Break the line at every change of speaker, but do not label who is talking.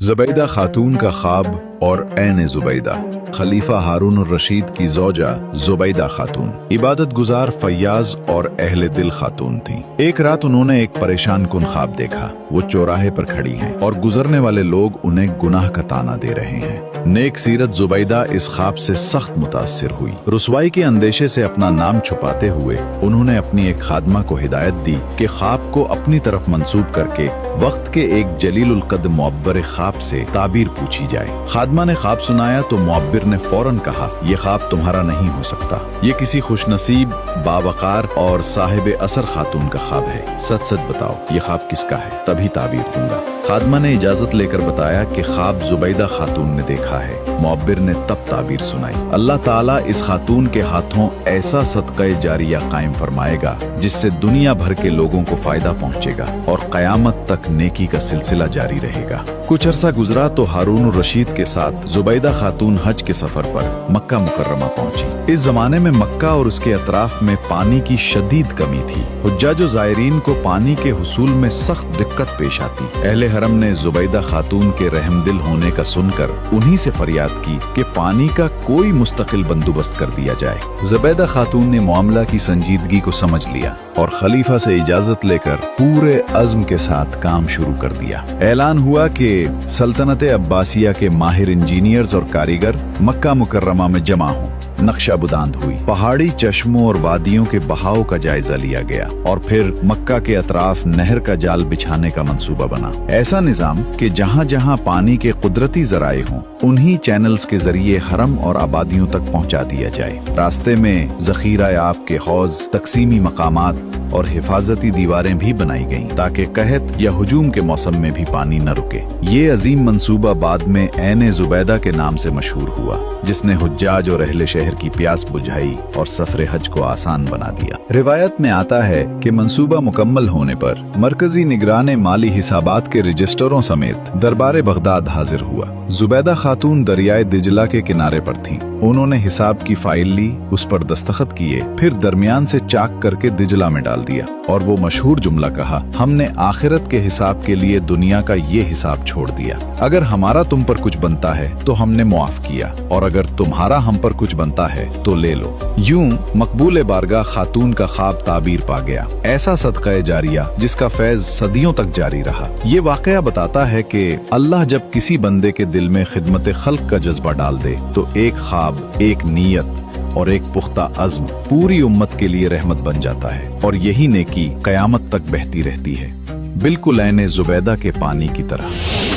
ज़ुबैदा खातून का ख्वाब और ऐन ज़ुबैदा। खलीफा हारून रशीद की ज़ौजा ज़ुबैदा खातून इबादत गुजार फैयाज और अहले दिल खातून थी। एक रात उन्होंने एक परेशान कुन ख्वाब देखा। वो चौराहे पर खड़ी हैं और गुजरने वाले लोग उन्हें गुनाह का ताना दे रहे हैं। नेक सीरत ज़ुबैदा इस ख्वाब से सख्त मुतासिर हुई। रुसवाई के अंदेशे से अपना नाम छुपाते हुए उन्होंने अपनी एक खादमा को हिदायत दी कि ख्वाब को अपनी तरफ मंसूब करके वक्त के एक जलीलुल कद्र मुअब्बर ख्वाब से ताबीर पूछी जाए। खादमा ने ख्वाब सुनाया तो मुअब्बिर ने फौरन कहा, ये ख्वाब तुम्हारा नहीं हो सकता, ये किसी खुशनसीब, बावकार और साहिब असर खातून का ख्वाब है। सच सच बताओ ये ख्वाब किसका है, तभी ताबीर दूंगा। खादमा ने इजाजत लेकर बताया कि ख्वाब ज़ुबैदा खातून ने देखा है। मुअब्बिर ने तब ताबीर सुनाई, अल्लाह ताला इस खातून के हाथों ऐसा सदक़े जारिया कायम फरमाएगा जिससे दुनिया भर के लोगों को फायदा पहुंचेगा और क़यामत तक नेकी का सिलसिला जारी रहेगा। कुछ अरसा गुजरा तो हारून रशीद के साथ ज़ुबैदा खातून हज के सफर पर मक्का मुकर्रमा पहुंची। इस जमाने में मक्का और उसके अतराफ में पानी की शदीद कमी थी। हुज्जाज व ज़ायरीन को पानी के हुसूल में सख्त दिक्कत पेश आती। अहले हरम ने ज़ुबैदा खातून के रहमदिल होने का सुनकर उन्हीं से फरियाद की कि पानी का कोई मुस्तकिल बंदोबस्त कर दिया जाए। ज़ुबैदा खातून ने मामला की संजीदगी को समझ लिया और खलीफा से इजाजत लेकर पूरे अज़्म के साथ काम शुरू कर दिया। ऐलान हुआ कि सल्तनत अब्बासिया के माहिर इंजीनियर्स और कारीगर मक्का मुकर्रमा में जमा हों। नक्शाबुदांद हुई। पहाड़ी चश्मों और वादियों के बहाव का जायजा लिया गया और फिर मक्का के अतराफ नहर का जाल बिछाने का मंसूबा बना। ऐसा निजाम कि जहाँ जहाँ पानी के कुदरती जराए हों उन्हीं चैनल्स के जरिए हरम और आबादियों तक पहुँचा दिया जाए। रास्ते में जखीरा आब के हौज, तकसीमी मकामात और हिफाजती दीवारें भी बनाई गईं ताकि कहत या हुजूम के मौसम में भी पानी न रुके। ये अजीम मंसूबा बाद में ऐन ज़ुबैदा के नाम से मशहूर हुआ, जिसने हुज्जाज और अहले शहर की प्यास बुझाई और सफर हज को आसान बना दिया। रिवायत में आता है कि मंसूबा मुकम्मल होने पर मरकजी निगरान माली हिसाबात के रजिस्टरों समेत दरबार बगदाद हाजिर हुआ। ज़ुबैदा खातून दरियाए दिजला के किनारे पर थीं। उन्होंने हिसाब की फाइल ली, उस पर दस्तखत किए, फिर दरमियान से चाक करके दिजला में डाल दिया और वो मशहूर जुमला कहा, हमने आखिरत के हिसाब के लिए दुनिया का ये हिसाब छोड़ दिया। अगर हमारा तुम पर कुछ बनता है तो हमने मुआफ किया और अगर तुम्हारा हम पर कुछ बनता है तो ले लो। यूं मकबूल बारगाह खातून का ख्वाब ताबीर पा गया। ऐसा सदक़े जारिया जिसका फैज सदियों तक जारी रहा। ये वाक़या बताता है कि अल्लाह जब किसी बंदे के दिल में खिदमत खल्क का जज्बा डाल दे तो एक ख्वाब, एक नीयत और एक पुख्ता अज़्म पूरी उम्मत के लिए रहमत बन जाता है और यही नेकी क़यामत तक बहती रहती है, बिल्कुल ऐन ज़ुबैदा के पानी की तरह।